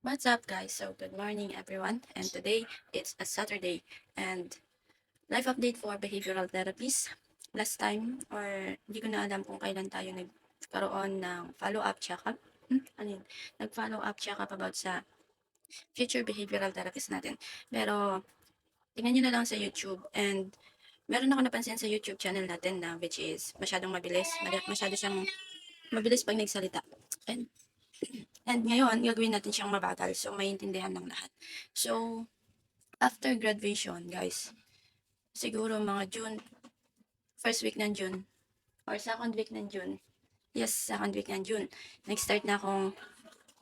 What's up, guys? So, good morning, everyone. And today, it's a Saturday. And life update for behavioral therapies. Last time, or hindi ko na alam kung kailan tayo nagkaroon ng follow-up check-up. Ano yun? Nag-follow-up check-up about sa future behavioral therapist natin. Pero, tingnan nyo na lang sa YouTube. And, meron ako napansin sa YouTube channel natin na which is masyadong mabilis. Masyado siyang mabilis pag nagsalita. And And ngayon, gagawin natin siyang mabagal so maintindihan ng lahat. So, after graduation, guys, siguro mga June, first week ng June, or second week ng June, yes, second week ng June, nag-start na akong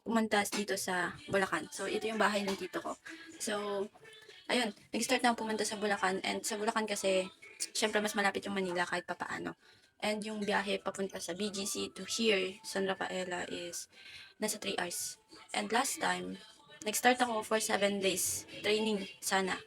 pumunta dito sa Bulacan. So, ito yung bahay ng tito ko. So, ayun, nag-start na akong pumunta sa Bulacan. And sa Bulacan kasi, syempre mas malapit yung Manila kahit papaano. And yung biyahe papunta sa BGC to here, San Rafaela is nasa 3 hours. And last time, nag-start ako for 7 days training sana.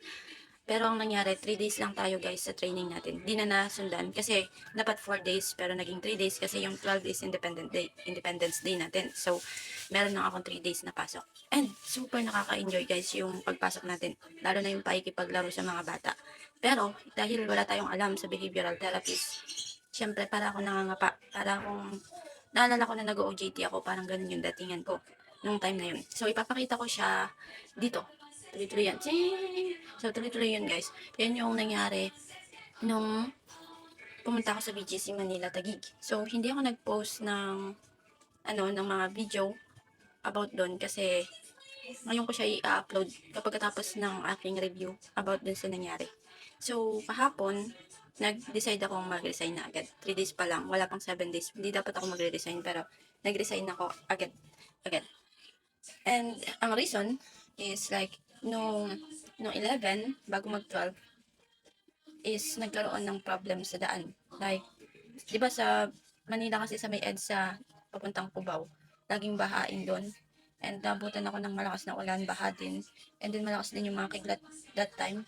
Pero ang nangyari, 3 days lang tayo guys sa training natin. Di na nasundan kasi dapat 4 days pero naging 3 days kasi yung 12 is Independence Day natin. So, meron lang akong 3 days na pasok. And super nakaka-enjoy guys yung pagpasok natin. Lalo na yung pakikipaglaro sa mga bata. Pero, dahil wala tayong alam sa behavioral therapist, syempre para ako nangangapa. Para akong, naalala ko na nag-OJT ako, parang ganun yung datingan ko nung time na yun. So, ipapakita ko siya dito. Tuloy-tuloy yan. Ching! So, tuloy-tuloy yun, guys. Yan yung nangyari nung pumunta ako sa BGC Manila, Taguig. So, hindi ako nag-post ng mga video about doon kasi ngayon ko siya i-upload kapag tapos ng aking review about dun sa nangyari. So, kahapon, nag-decide akong mag-resign na agad. 3 days pa lang, wala pang 7 days. Hindi dapat ako magre-resign pero nag-resign ako agad. Agad. And ang reason is like, nung 11, bago mag-12, is nagkaroon ng problem sa daan. Like, di ba sa Manila kasi sa may EDSA, papuntang Cubao, laging bahain doon. And nabutan ako ng malakas na ulan, baha din. And then malakas din yung mga kidlat that time.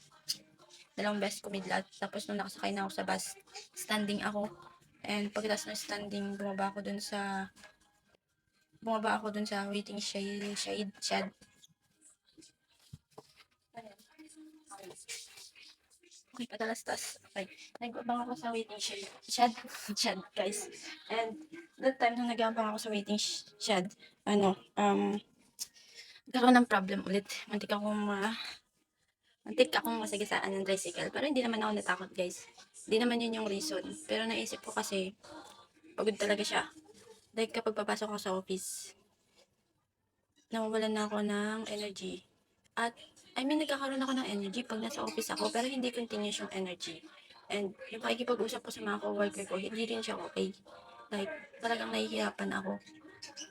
Dalawang beses kumidlat. Tapos nung nakasakay na ako sa bus, standing ako. And pagkatapos ng standing, bumaba ako dun sa waiting shed. Okay, padalastas. Okay. Nag-abang ako sa waiting shed, guys. And that time nung nag-abang ako sa waiting shed, nagkaroon ng problem ulit. Muntik akong masagasaan ng tricycle. Pero hindi naman ako natakot, guys. Hindi naman yun yung reason. Pero naisip ko kasi, pagod talaga siya. Like kapag papasok ako sa office, nawawalan na ako ng energy. At, nagkakaroon ako ng energy pag nasa office ako, pero hindi continuous yung energy. And yung pakikipag-usap ko sa mga coworker ko, hindi rin siya okay. Like, talagang nahihirapan ako.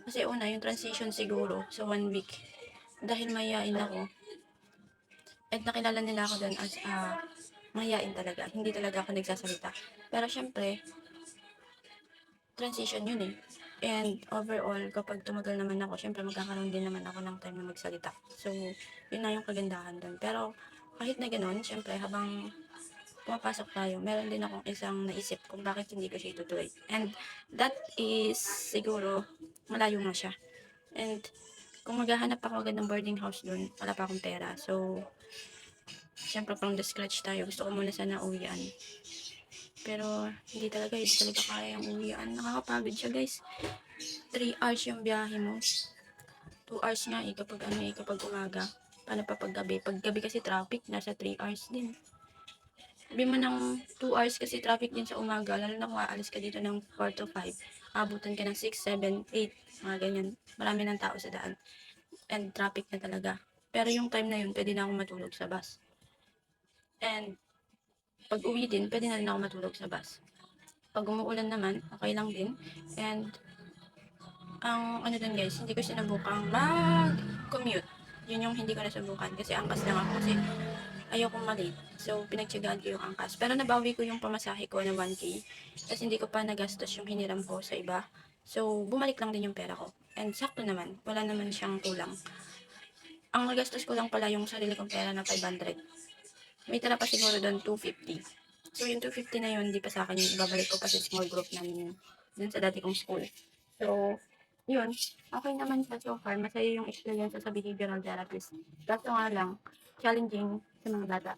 Kasi una, yung transition siguro sa 1 week, dahil mayayain ako, at nakilala nila ako doon as mayayain talaga. Hindi talaga ako nagsasalita. Pero syempre, transition yun eh. And overall, kapag tumagal naman ako, syempre magkakaroon din naman ako ng time na magsalita. So, yun na yung kagandahan doon. Pero, kahit na ganun, syempre, habang pumapasok tayo, meron din akong isang naisip kung bakit hindi ko siya itutuloy. And, that is, siguro, malayo nga siya. And, kung maghahanap ako agad ng boarding house doon, wala pa akong pera. So, syempre, from the scratch tayo, gusto ko muna sana uwian. Pero, hindi talaga kaya yung uwian. Nakakapagod siya, guys. 3 hours yung biyahe mo. 2 hours nga kapag umaga. Paano pa pag gabi? Pag gabi kasi traffic, nasa 3 hours din. Sabi mo ng 2 hours kasi traffic din sa umaga, lalo na kung aalis ka dito ng 4 to 5. Abutan ka ng 6, 7, 8, mga ganyan. Marami ng tao sa daan. And traffic na talaga. Pero yung time na yun, pwede na akong matulog sa bus. And pag uwi din, pwede na rin ako matulog sa bus. Pag umuulan naman, okay lang din. And ang ano dun guys, hindi ko sinubukang mag-commute. Yun yung hindi ko nasubukan kasi angkas lang ako kasi ayokong malate. So, pinagtyagaan ko yung angkas. Pero nabawi ko yung pamasahe ko na 1K. Tapos hindi ko pa nagastos yung hiniram ko sa iba. So, bumalik lang din yung pera ko. And sakto naman, wala naman siyang kulang. Ang nagastos ko lang pala yung sarili kong pera na 500. May tira pa siguro doon 250. So, yung 250 na yun, hindi pa sa akin yung ibabalik ko pa sa small group namin dun sa dati kong school. So, yun, okay naman siya so far, masaya yung experience sa behavioral therapist. Kaso nga lang, challenging sa mga bata.